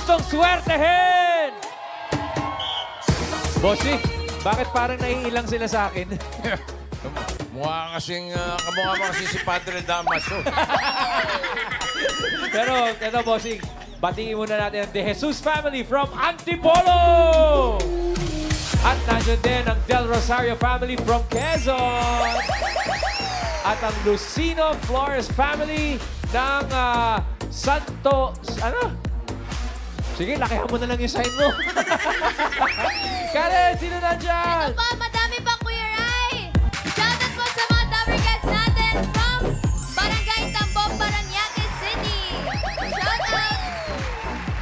gustong swertehin! Bossy, bakit parang naiilang sila sa akin? Mukha kasing, kamukha mo kasi si Padre Damaso. Pero, ito, Bossing, batiin muna natin ang De Jesus family from Antipolo! At nandiyan din ang Del Rosario family from Quezon. At ang Lucino Flores family ng Santo... Ano? Sige, lakihan mo na lang yung sign mo. Karen, sino nandyan? Ito pa, madami pa, Kuya Rai. Shoutout po sa mga Dabarcats natin from Barangay Tambok, Parañaque City.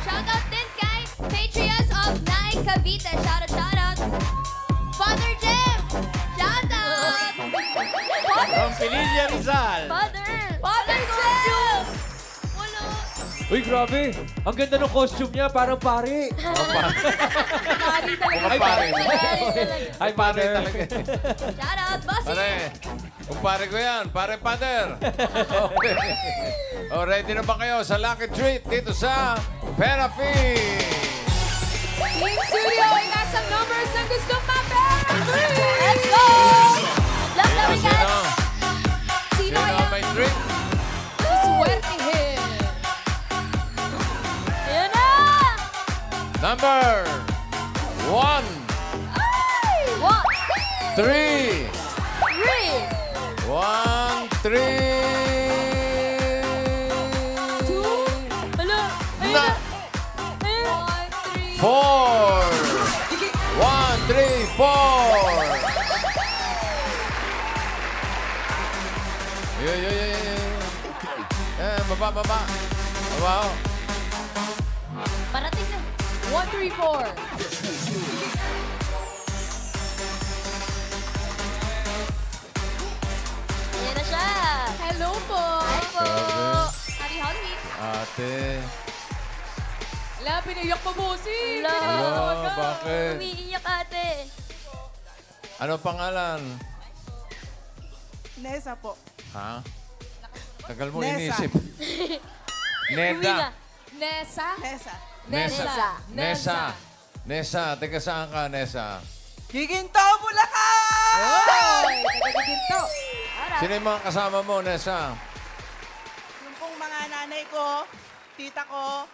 Shoutout din kay Patriots of Naik, Cavite. Shoutout. Father Jeff. Shoutout. From Pililia Rizal. Father Jeff. Wala. Uy, grabe. Ang ganda ng costume niya, parang pare. Pari talaga. Mukhang pare. Ay, Pare father. talaga. Shoutout, bossy. Pare, kung pare ko yan, pare Father. Okay. Oh, ready na ba kayo sa lucky treat dito sa Therapy? Team Studio, inasang numbers na gusto ma-pera. Let's go! Love Sino, Dabarcats. sino? Sino Sino kaya? may treat? Swertihin. Ayan na! Number 1, Ay! 1, 3. 3, 1, 3. 2, hala, ayun Na. na. 1, 3, 4. 1, 3, 4. Baba, baba. Baba, oh. parating na. 1, 3, 4. Ayan na siya. Hello po. Hi po. Grabe. Happy Halloween. Ate. Wala, pinayak pa bossy. Wala, bakit? Umiiyak ate. Ano pangalan? Nessa po. Ha? Tagal mo Nessa. inisip. Umiiyak. Neda. Nessa. Nessa. Nessa. Nessa. Nessa. Teka, saan ka, Nessa? Giginto, Bulacan! Oy, taga-ginto. Sino yung mga kasama mo, Nessa? Yung pong mga nanay ko, tita ko,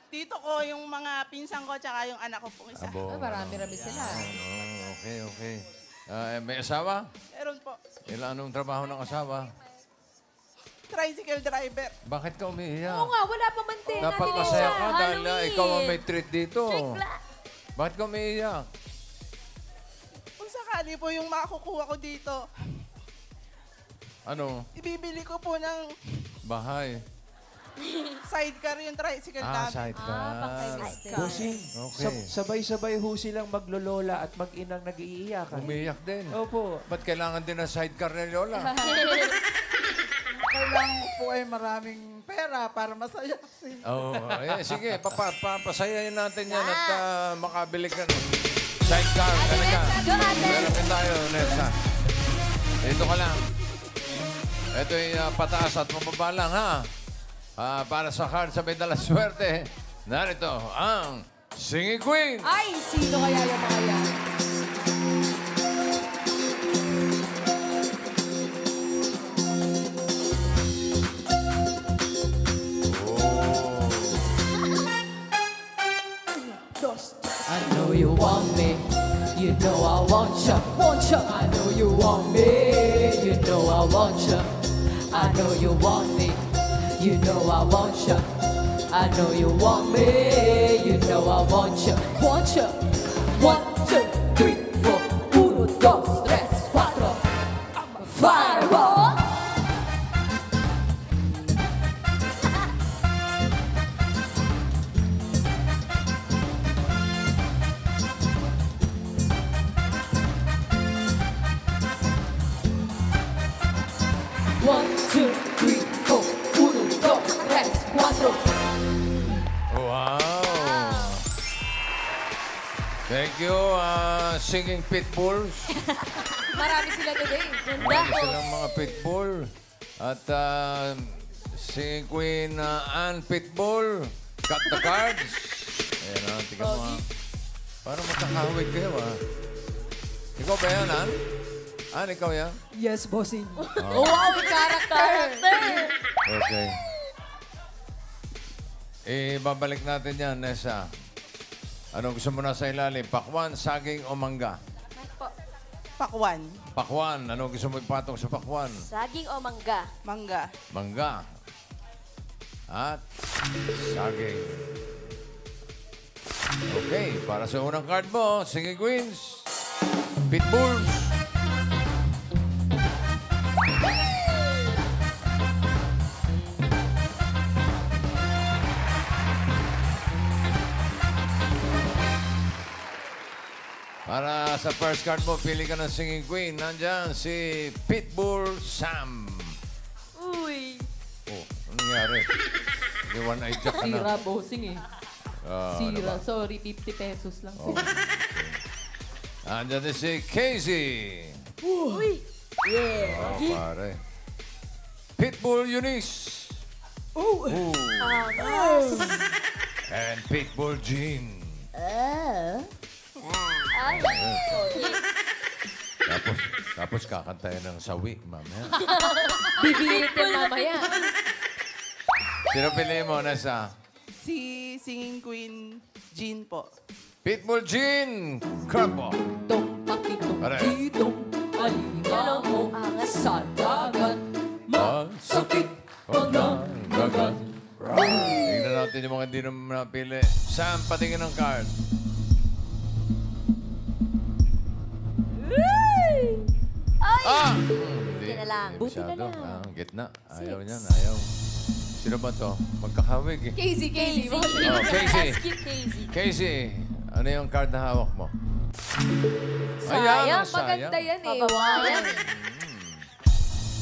tito ko, yung mga pinsan ko, tsaka yung anak ko pong isa. Oh, marami-rami sila. Okay, okay. May asawa? Meron po. Anong trabaho ng asawa? Tricycle driver. Bakit ka umiiyak? Oo nga, wala pa man din. Dapat Ate masaya Nessa. ka dahil Halloween. ikaw ang may treat dito. Trikla. Bakit ka umiiyak? Kung sakali po yung makukuha ko dito, Ano? ibibili ko po ng Bahay. sidecar yung tricycle namin. Sidecar. pang-sidecar. Bossing, Okay. sabay-sabay ho silang maglolola at mag-inang nag-iiyakan. Umiiyak din. Opo. Ba't kailangan din ng sidecar ni Lola? Kailangan po ay maraming pera para masaya. Oo. Sige, papasayahin natin yan at makabili ka ng sidecar. Talaga. Go, ate. Meron din tayo, Nessa. Dito ka lang. Ito yung pataas at mababa lang, ha? Para sa card sa may dala swerte, narito ang Singing Queen. Ay, sino kaya yung mga yan? I know you want me, you know I want you. I know you want me, you know I want you. I know you want me, you know I want you. I know you want me, you know I want you. Want you. 1, 2, 3, 4. 1, 2, 3, 4. Fireball. One, two, three, four. 1, 2, 3, 4. Wow. Thank you, Singing Pitbulls. Marami sila today. Marami silang mga pitbull. At Singing Queen Ann Pitbull. cut the cards. Ayan o, tingnan mo ha. Parang magkakahawig kayo ha. Ikaw ba yan, Ann? Ann, ikaw yan? Yes, bossing. Oh, wow, character. Okay. Babalik natin yan, Nessa. Ano gusto mo na sa ilalim? Pakwan, saging o mangga? Pakwan. Pakwan. Ano gusto mo ipatong sa pakwan? Saging o mangga? Mangga. Mangga. At saging. Okay, para sa unang card mo, Singing Queens, Pitbulls. Para sa first card mo, pili ka ng Singing Queen. Nandyan si Pitbull Sam. Uy. Oh, ano nangyari? May one-eye jack ka na. Sira, bossing eh. Ano ba? Sira. Sorry, 50 pesos lang. Oh. Nandyan din si Casey. Uy. Oh, pare. Pitbull Eunice. Oh. Ooh. And Pitbull Jean. Ay. Tapos kakantayan ng sawi, mamaya. Bibilit yan mamaya. Sino pili mo, Nessa? Si Singing Queen Jean po. Pitbull Jean. Krabo. Tong takitong Pare. ditong alimango sa dagat. Masakit pag nagagat. Tingnan natin yung mga hindi naman napili. Sam, patingin ng card. Ah! Hindi na lang. Hindi Buti na masyado. lang. Gitna. Ayaw niyan, ayaw. Sino ba to? Magkakawig eh. Casey. Oh, Casey. Ask you, Casey. Casey, ano yung card na hawak mo? Sayang, ang Maganda yan eh. Mababayan.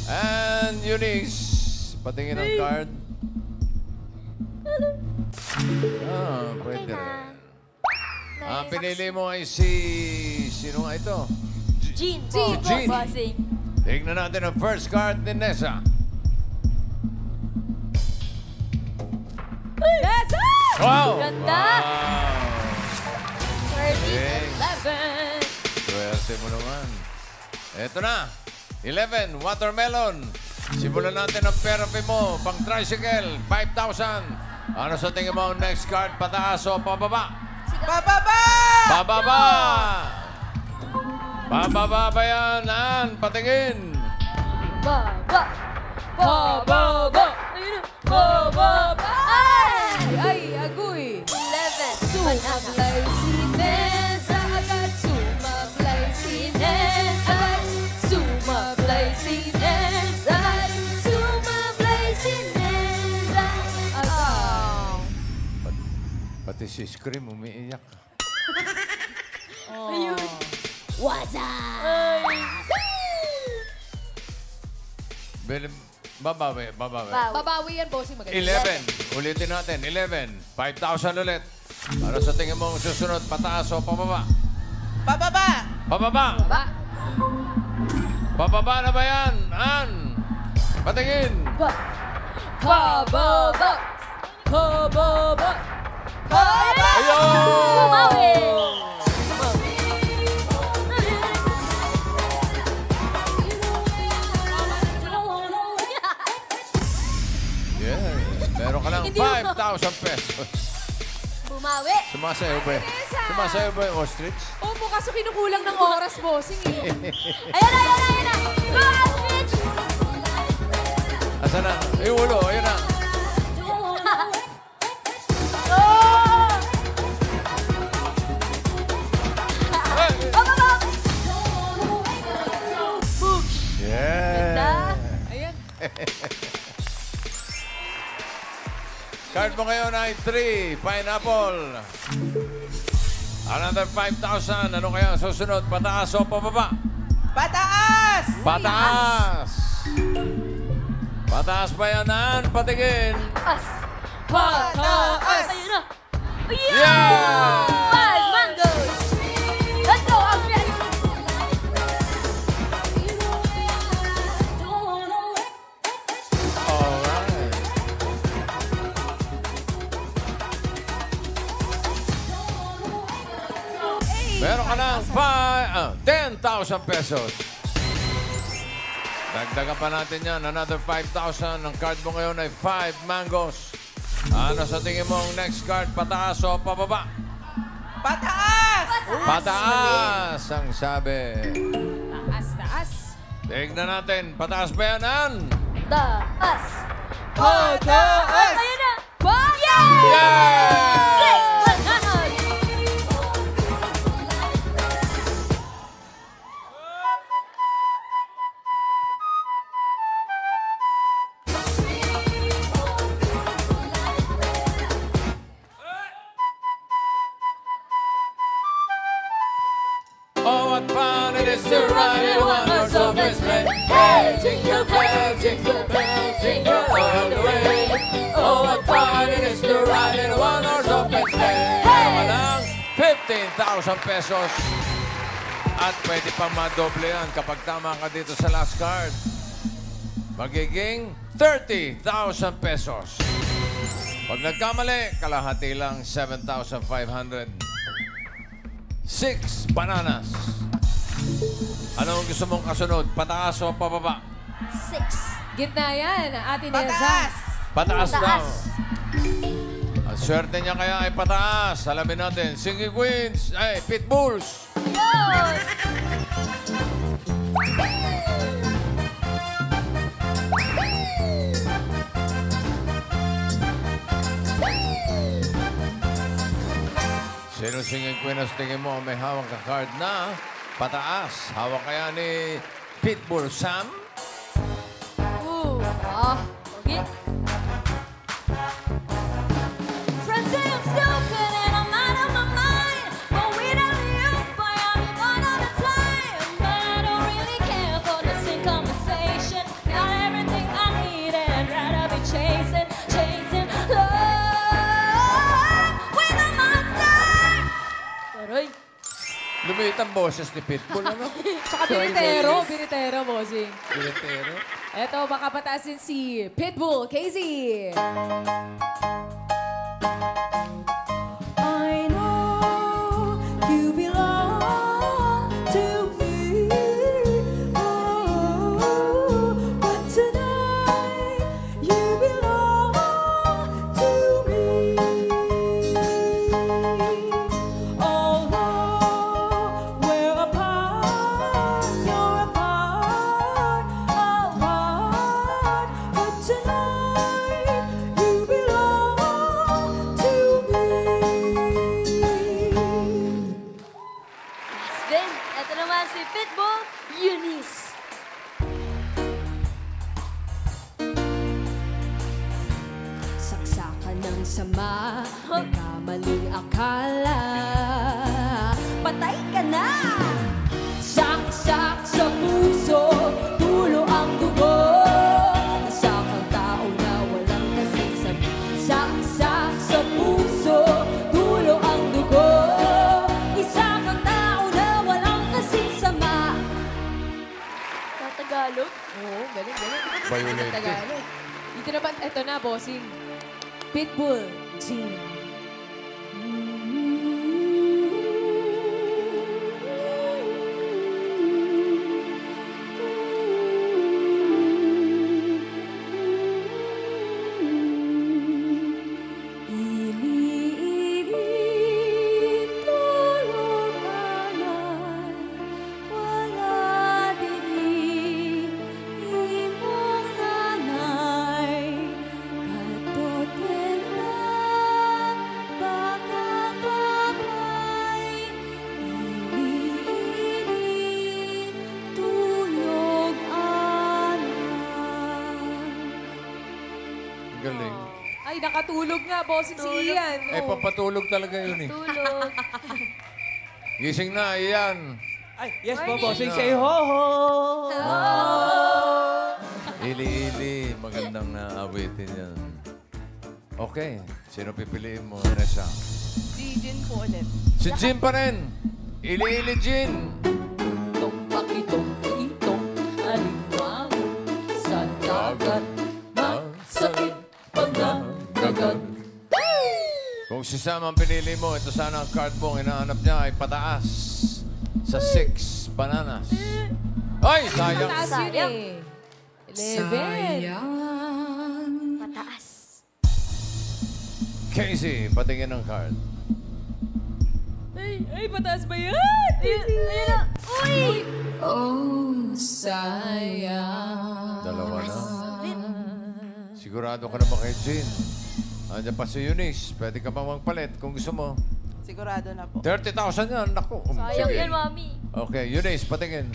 And Eunice, patingin ang card. Pwede na. rin. Ang pinili mo ay si... Sino nga ito? Jean. Jean. Jean. Bossing. Tignan natin ang first card ni Nessa. Yes! Wow! Ganda! Wow! 30, 11. Swerte mo naman. Eto na. 11, watermelon. Simulan natin ang therapy mo. Pang tricycle, 5,000. Ano sa tingin mo ang next card? Pataas o pababa? Pababa! Pababa! Pababa ba yan, Ann? Patingin. Baba. Baba. Ayun na. Baba. Ay, agoy. 11. Sumablay si Nessa agad. Sumablay si Nessa agad. Sumablay si Nessa agad. Sumablay si Nessa agad. Pati si Scream umiiyak. Ayun. Waza! Babawi. Babawi yan, bossing. Maganda. 11. Ulitin natin. 11. 5,000 ulit. Para sa tingin mo ang susunod, pataas o pababa? Pababa! Pababa! Ba? Pababa na ba yan, Ann? Patingin. Pababa! Pababa! Ayun! Bumawi. Yeah. Meron ka lang Hindi mo- 5,000 pesos. Bumawi. Sumasayo ba? Sumasayo ba yung ostrich? Opo, kaso kinukulang ng oras, bossing eh. Ayun na. Go, Astrid. Asan na? Ay, ulo. Ayun na. Oh! Ay! Baba. Yeah. Ayan. Card mo ngayon ay 3. Pineapple. Another 5,000. Ano kaya ang susunod? Pataas o pababa? Pataas! Pataas! Pataas ba yan, Ann? Patingin. Pataas. Ayun na. Yeah! 5 mangoes. Let's go, Astrid. Alright. Meron ka ng 10,000 pesos. Dagdagan pa natin yan. Another 5,000. Ang card mo ngayon ay 5 mangoes. Ano sa tingin mo ang next card? Pataas o pababa? Pataas! Pataas ang sabi. Taas, taas. Tignan natin. Pataas ba yan, Ann? Taas. Pataas! Ayun na. Wow! Yeah! 6,100. Oh, what fun it is to ride in one horse open sleigh. Hey, jingle bells, jingle bells, jingle all the way. Oh, what fun it is to ride in one horse open sleigh. Hey! Lang 15,000 pesos. At pwede pang madoble yan kapag tama ka dito sa last card. Magiging 30,000 pesos. Pag nagkamali, kalahati lang 7,500. 6 bananas. Anong gusto mong kasunod? Pataas o pababa? 6. Gitna yan, Ate Neza. Pataas! Pataas daw. Pataas. Ang swerte niya kaya ay pataas. Alamin natin. Singing Queens. Ay, Pitbulls. Yun. Sino Singing Queen ang tingin mo may hawak ka card na pataas? Hawak kaya ni Pitbull Sam? Ooh. Ah. Okay. Friends say I'm stupid and I'm out of my mind. But without you, boy, I'm gone all the time. But I don't really care for the same conversation. Got everything I need and rather be chasing love with a monster. Aray. Lumiit ang boses ni Pitbull, ano? Tsaka binitero. Binitero, bossing. Biletero. Eto, baka patasin si Pitbull, Casey. I know you belong to me. Oh, but tonight you belong to me. Although we're apart, you're apart, but tonight you belong to me. Then, eto naman si Pitbull, Eunice. Saksakan ng sama, nagkamaling akala. Patay ka na! Saksak sa puso, tulo ang dugo. Isa kang tao na walang kasing sabi. Saksak sa puso, tulo ang dugo. Isa kang tao na walang kasing sama. Tagalog? Oo, galing, galing. Violated. Tagalog. Dito naman, eto na, bossing. Pitbull, Jean. Iniinit tulog anay, wala diri imong nanay. Katoten na baka papay, iniinit tulog anay. Galing. Ay, nakatulog nga, bossing si Ian. Eh, papatulog talaga yun eh. Tulog. Gising na, Ian. Ay, yes po, bossing. Say ho-ho! Ili-ili. Magandang naawitin yan. Okay. Sino pipiliin mo, Nessa? Si Jin po ulit. Si Jin pa rin. Ili-ili Jin. Itong pakitong itong alimango sa dagat. Masakit pag nanggagat. Kung Kung si Sam ang pinili mo, ito sana ang card mo. Ang hinahanap niya ay pataas sa 6 bananas. Ay, sayang. Mataas yun eh. 11. Mataas. Casey, patingin ng card. Ay, mataas ba yan? Ayun na. Uy! Oh, sayang. Dalawa na. Sigurado ka na ba kay Jean? Andiyan pa si Eunice. Pwede ka pa magpalit kung gusto mo. Sigurado na po. 30,000 yan. Naku. Sayang Sige. yan, Mami. Okay, Eunice, patingin.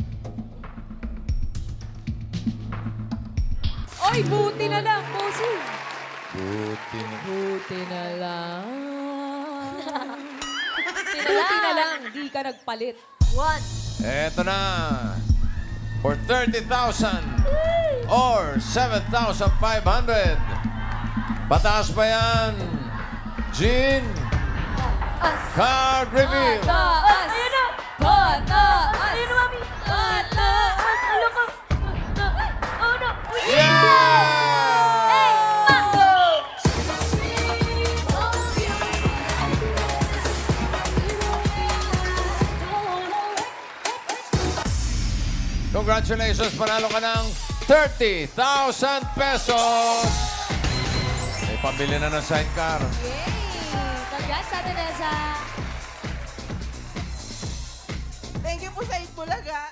Ay, buti na lang, bossing. Buti na. Buti na lang. Buti Buti na lang, di ka nagpalit. 1. Eto na. For 30,000 or 7,500. Pataas pa yan. Jean, card reveal. Pataas! Ayun na! Pataas! Ayun na, Mami! Pataas! Ano ka? Oh, no! Yeah! Hey! Mango! Congratulations, panalo ka ng 30,000 pesos. May pambili na ng sidecar. Yay! Congrats, Ate Nessa! Thank you po sa Itbulaga.